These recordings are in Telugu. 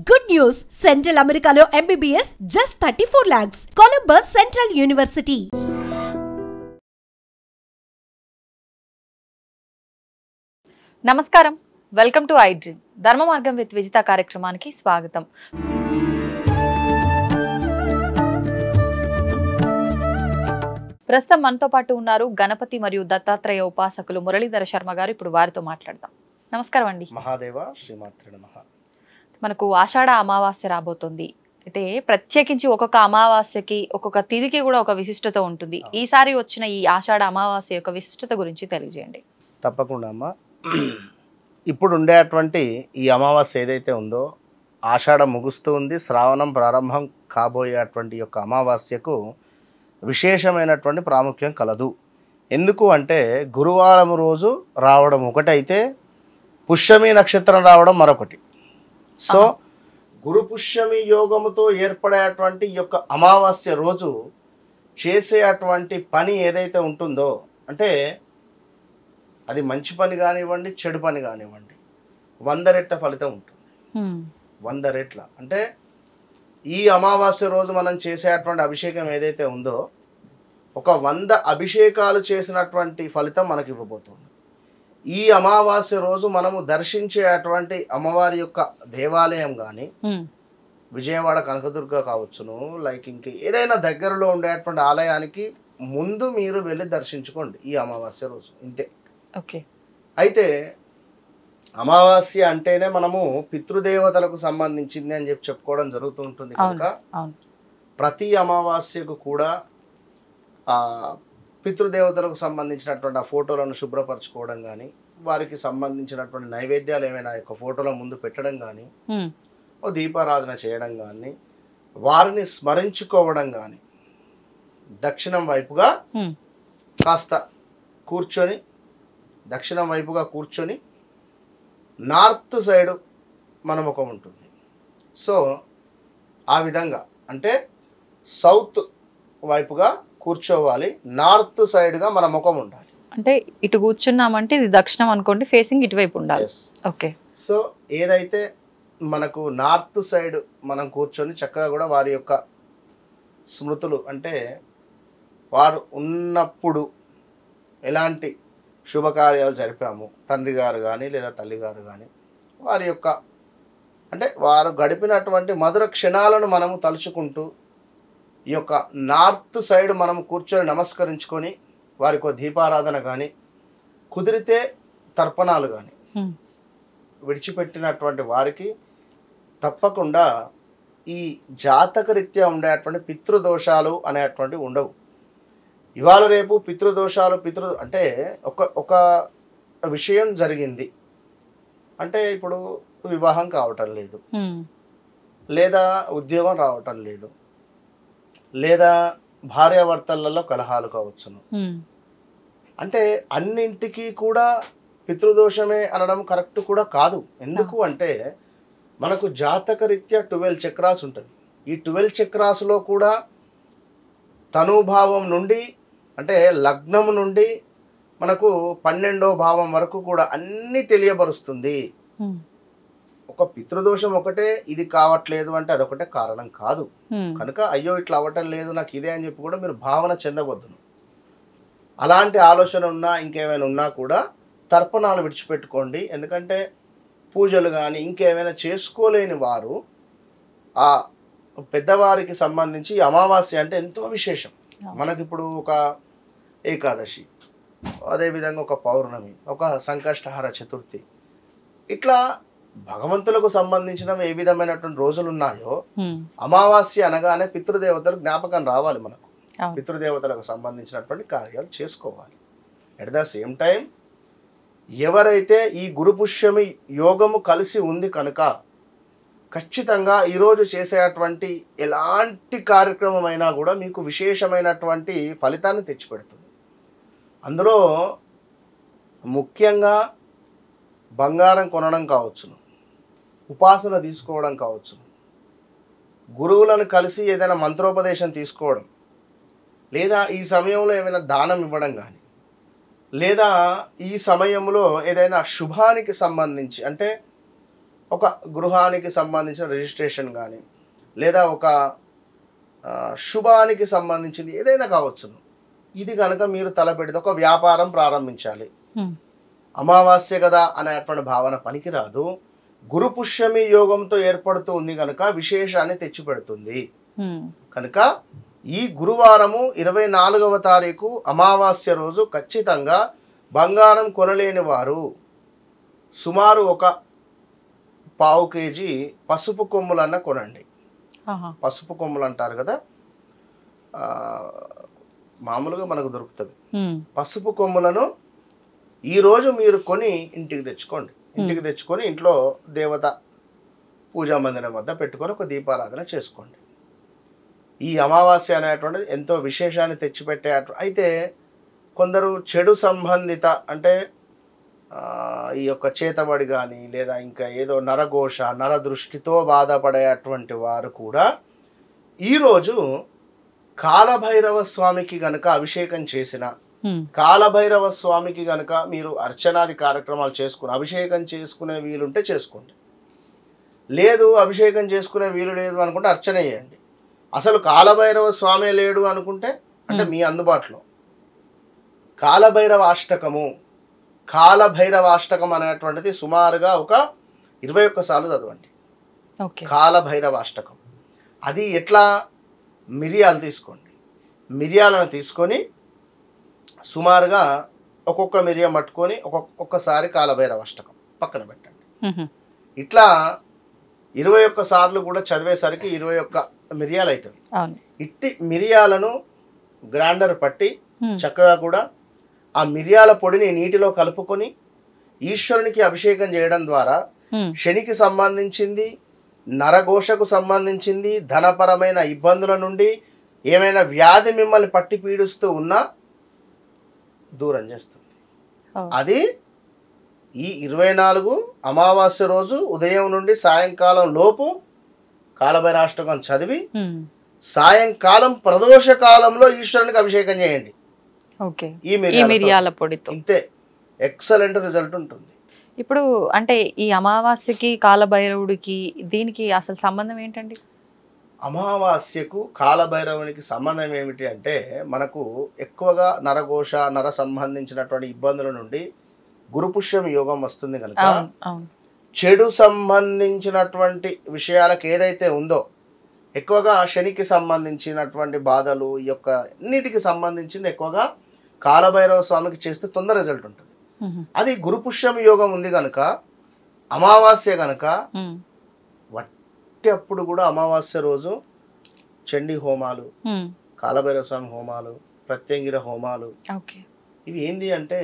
Good news! Central Americano MBBS just 34 lakhs. Columbus Central University. నమస్కారం, వెల్కమ్ టు ఐ డ్రీమ్. ధర్మ మార్గం విత్ విజిత కార్యక్రమానికి స్వాగతం. ప్రస్తుతం మనతో పాటు ఉన్నారు గణపతి మరియు దత్తాత్రేయ ఉపాసకులు మురళీధర శర్మ గారు. ఇప్పుడు వారితో మాట్లాడదాం. నమస్కారం అండి. మహాదేవ శ్రీమాత్రే నమః. మనకు ఆషాఢ అమావాస్య రాబోతుంది. అయితే ప్రత్యేకించి ఒక్కొక్క అమావాస్యకి ఒక్కొక్క తిథికి కూడా ఒక విశిష్టత ఉంటుంది. ఈసారి వచ్చిన ఈ ఆషాఢ అమావాస్య యొక్క విశిష్టత గురించి తెలియజేయండి. తప్పకుండా అమ్మా. ఇప్పుడు ఉండేటువంటి ఈ అమావాస్య ఏదైతే ఉందో, ఆషాఢం ముగుస్తూ ఉంది, శ్రావణం ప్రారంభం కాబోయేటువంటి యొక్క అమావాస్యకు విశేషమైనటువంటి ప్రాముఖ్యం కలదు. ఎందుకు అంటే గురువారం రోజు రావడం ఒకటైతే పుష్యమి నక్షత్రం రావడం మరొకటి. సో గురు పుష్యమి యోగముతో ఏర్పడేటువంటి యొక్క అమావాస్య రోజు చేసేటువంటి పని ఏదైతే ఉంటుందో, అంటే అది మంచి పని కానివ్వండి, చెడు పని కానివ్వండి, 100 రెట్ల ఫలితం ఉంటుంది. 100 రెట్ల అంటే ఈ అమావాస్య రోజు మనం చేసేటువంటి అభిషేకం ఏదైతే ఉందో, ఒక 100 అభిషేకాలు చేసినటువంటి ఫలితం మనకి ఇవ్వబోతుంది. ఈ అమావాస్య రోజు మనము దర్శించేటువంటి అమ్మవారి యొక్క దేవాలయం కానీ, విజయవాడ కనకదుర్గ కావచ్చును, లైక్ ఇంక ఏదైనా దగ్గరలో ఉండేటువంటి ఆలయానికి ముందు మీరు వెళ్ళి దర్శించుకోండి ఈ అమావాస్య రోజు. ఇంతే. ఓకే. అయితే అమావాస్య అంటేనే మనము పితృదేవతలకు సంబంధించింది అని చెప్పి చెప్పుకోవడం జరుగుతూ ఉంటుంది కనుక ప్రతి అమావాస్యకు కూడా ఆ పితృదేవతలకు సంబంధించినటువంటి ఆ ఫోటోలను శుభ్రపరచుకోవడం కానీ, వారికి సంబంధించినటువంటి నైవేద్యాలు ఏమైనా యొక్క ఫోటోల ముందు పెట్టడం కానీ, ఓ దీపారాధన చేయడం కానీ, వారిని స్మరించుకోవడం కానీ, దక్షిణం వైపుగా కాస్త కూర్చొని, దక్షిణం వైపుగా కూర్చొని నార్త్ సైడ్ మన ముఖం ఉంటుంది. సో ఆ విధంగా అంటే సౌత్ వైపుగా కూర్చోవాలి, నార్త్ సైడ్గా మన ముఖం ఉండాలి. అంటే ఇటు కూర్చున్నామంటే ఇది దక్షిణం అనుకోండి, ఫేసింగ్ ఇటువైపు ఉండాలి. ఓకే. సో ఏదైతే మనకు నార్త్ సైడ్ మనం కూర్చొని చక్కగా కూడా వారి యొక్క స్మృతులు, అంటే వారు ఉన్నప్పుడు ఎలాంటి శుభకార్యాలు జరిపాము, తండ్రి గారు కానీ లేదా తల్లి గారు కానీ, వారి యొక్క అంటే వారు గడిపినటువంటి మధుర క్షణాలను మనము తలుచుకుంటూ ఈ యొక్క నార్త్ సైడ్ మనము కూర్చొని నమస్కరించుకొని వారికి దీపారాధన కానీ, కుదిరితే తర్పణాలు కానీ విడిచిపెట్టినటువంటి వారికి తప్పకుండా ఈ జాతకరీత్యా ఉండేటువంటి పితృదోషాలు అనేటువంటి ఉండవు. ఇవాళ రేపు పితృదోషాలు అంటే ఒక విషయం జరిగింది అంటే, ఇప్పుడు వివాహం కావటం లేదు, లేదా ఉద్యోగం రావటం లేదు, లేదా భార్యాభర్తలలో కలహాలు కావచ్చును, అంటే అన్నింటికీ కూడా పితృదోషమే అనడం కరెక్ట్ కూడా కాదు. ఎందుకు అంటే మనకు జాతకరీత్యా 12 చక్రాస్ ఉంటుంది. ఈ 12 చక్రాసులో కూడా తనుభావం నుండి, అంటే లగ్నం నుండి మనకు 12వ భావం వరకు కూడా అన్ని తెలియబరుస్తుంది. ఒక పితృదోషం ఒకటే ఇది కావట్లేదు అంటే అదొకటే కారణం కాదు. కనుక అయ్యో ఇట్లా అవ్వటం లేదు నాకు ఇదే అని చెప్పి కూడా మీరు భావన చెందవద్దును. అలాంటి ఆలోచన ఉన్నా ఇంకేమైనా ఉన్నా కూడా తర్పణాలు విడిచిపెట్టుకోండి. ఎందుకంటే పూజలు కానీ ఇంకేమైనా చేసుకోలేని వారు ఆ పెద్దవారికి సంబంధించి అమావాస్య అంటే ఎంతో విశేషం. మనకిప్పుడు ఒక ఏకాదశి, అదేవిధంగా ఒక పౌర్ణమి, ఒక సంకష్టహార చతుర్థి, ఇట్లా భగవంతులకు సంబంధించిన ఏ విధమైనటువంటి రోజులు ఉన్నాయో, అమావాస్య అనగానే పితృదేవతలకు జ్ఞాపకం రావాలి. మనకు పితృదేవతలకు సంబంధించినటువంటి కార్యాలు చేసుకోవాలి. ఎట్ ద సేమ్ టైం ఎవరైతే ఈ గురు పుష్యమి యోగము కలిసి ఉంది కనుక ఖచ్చితంగా ఈరోజు చేసేటువంటి ఎలాంటి కార్యక్రమం అయినా కూడా మీకు విశేషమైనటువంటి ఫలితాన్ని తెచ్చిపెడుతుంది. అందులో ముఖ్యంగా బంగారం కొనడం కావచ్చును, ఉపాసన తీసుకోవడం కావచ్చును, గురువులను కలిసి ఏదైనా మంత్రోపదేశం తీసుకోవడం, లేదా ఈ సమయంలో ఏమైనా దానం ఇవ్వడం కానీ, లేదా ఈ సమయంలో ఏదైనా శుభానికి సంబంధించి అంటే ఒక గృహానికి సంబంధించిన రిజిస్ట్రేషన్ కానీ లేదా ఒక శుభానికి సంబంధించింది ఏదైనా కావచ్చును. ఇది కనుక మీరు తలపెడితే ఒక వ్యాపారం ప్రారంభించాలి. అమావాస్య కదా అనేటువంటి భావన పనికిరాదు. గురు పుష్యమి యోగంతో ఏర్పడుతూ ఉంది కనుక విశేషాన్ని తెచ్చిపెడుతుంది. కనుక ఈ గురువారము 24వ తారీఖు అమావాస్య రోజు ఖచ్చితంగా బంగారం కొనలేని వారు సుమారు ఒక పావు కేజీ పసుపు కొమ్ములన్న కొనండి. పసుపు కొమ్ములు అంటారు కదా, మామూలుగా మనకు దొరుకుతుంది. పసుపు కొమ్ములను ఈరోజు మీరు కొని ఇంటికి తెచ్చుకోండి. ఇంటికి తెచ్చుకొని ఇంట్లో దేవత పూజా మందిరం వద్ద పెట్టుకొని ఒక దీపారాధన చేసుకోండి. ఈ అమావాస్య అనేటువంటిది ఎంతో విశేషాన్ని తెచ్చిపెట్టే. అయితే కొందరు చెడు సంబంధిత అంటే ఈ యొక్క చేతబడి కానీ లేదా ఇంకా ఏదో నరఘోష నరదృష్టితో బాధపడేటువంటి వారు కూడా ఈరోజు కాలభైరవ స్వామికి గనక అభిషేకం చేసిన, కాలభైరవ స్వామికి గనక మీరు అర్చనాది కార్యక్రమాలు చేసుకుని అభిషేకం చేసుకునే వీలుంటే చేసుకోండి. లేదు అభిషేకం చేసుకునే వీలు లేదు అనుకుంటే అర్చన చేయండి. అసలు కాలభైరవ స్వామి లేడు అనుకుంటే అంటే మీ అందుబాటులో కాలభైరవాష్టకము, కాలభైరవాష్టకం అనేటువంటిది సుమారుగా ఒక 21 సార్లు చదవండి. కాలభైరవాష్టకం అది ఎట్లా, మిరియాలు తీసుకోండి. మిరియాలను తీసుకొని సుమారుగా ఒక్కొక్క మిరియం పట్టుకొని ఒక్కొక్కసారి కాలభైరవాష్టకం పక్కన పెట్టండి. ఇట్లా 21 సార్లు కూడా చదివేసరికి 21 మిరియాలు అవుతుంది. ఇట్టి మిరియాలను గ్రైండర్ పట్టి చక్కగా కూడా ఆ మిరియాల పొడిని నీటిలో కలుపుకొని ఈశ్వరునికి అభిషేకం చేయడం ద్వారా శనికి సంబంధించింది, నరఘోషకు సంబంధించింది, ధనపరమైన ఇబ్బందుల నుండి ఏమైనా వ్యాధి మిమ్మల్ని పట్టి పీడిస్తూ ఉన్నా దూరం చేస్తుంది. అది ఈ 24 అమావాస్య రోజు ఉదయం నుండి సాయంకాలం లోపు కాలభైరవాష్టకం చదివి సాయంకాలం ప్రదోష కాలంలో ఈశ్వరునికి అభిషేకం చేయండి. ఈ మిరియాల పొడితో ఇంతే ఎక్సలెంట్ రిజల్ట్ ఉంటుంది. ఇప్పుడు అంటే ఈ అమావాస్యకి కాలభైరవుడికి దీనికి అసలు సంబంధం ఏంటండి? అమావాస్యకు కాలభైరవునికి సంబంధం ఏమిటి అంటే మనకు ఎక్కువగా నరఘోష నర సంబంధించినటువంటి ఇబ్బందుల నుండి గురుపుష్యం యోగం వస్తుంది కనుక చెడు సంబంధించినటువంటి విషయాలకు ఏదైతే ఉందో ఎక్కువగా శనికి సంబంధించినటువంటి బాధలు ఈ యొక్క అన్నిటికి సంబంధించింది ఎక్కువగా కాలభైరవ స్వామికి చేస్తే తొందర రిజల్ట్ ఉంటుంది. అది గురుపుష్యం యోగం ఉంది కనుక అమావాస్య కనుక వట్టి అప్పుడు కూడా అమావాస్య రోజు చండీ హోమాలు, కాలభైరవ స్వామి హోమాలు, ప్రత్యంగిర హోమాలు, ఇవి ఏంది అంటే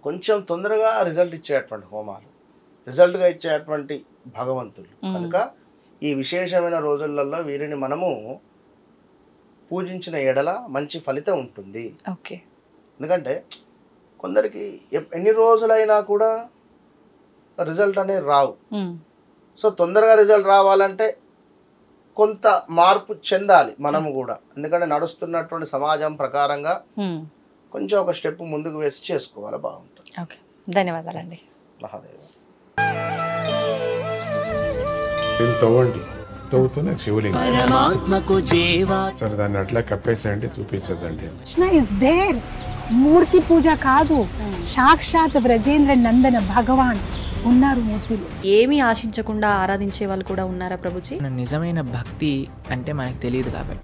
కొంచెం తొందరగా రిజల్ట్ ఇచ్చేటువంటి హోమాలు, రిజల్ట్గా ఇచ్చేటువంటి భగవంతులు కనుక ఈ విశేషమైన రోజులలో వీరిని మనము పూజించిన ఎడల మంచి ఫలితం ఉంటుంది. ఎందుకంటే కొందరికి ఎన్ని రోజులైనా కూడా రిజల్ట్ అనేది రావు. సో తొందరగా రిజల్ట్ రావాలంటే కొంత మార్పు చెందాలి మనము కూడా. ఎందుకంటే నడుస్తున్నటువంటి సమాజం ప్రకారంగా కొంచెం ఒక స్టెప్ ముందుకు వేసి చేసుకోవాలి, బాగుంటుంది. ధన్యవాదాలండి. మహాదేవ. తవ్వండి, తవ్వుతూనే శివలింగం సరే దాన్ని అట్లా కప్పేసేయండి, చూపించదండి. మూర్తి పూజ కాదు, సాక్షాత్ బ్రజేంద్ర నందన భగవాన్ ఉన్నారు మూర్తిలో. ఏమీ ఆశించకుండా ఆరాధించే వాళ్ళు కూడా ఉన్నారా ప్రభుజీ? నిజమైన భక్తి అంటే మనకు తెలియదు కాబట్టి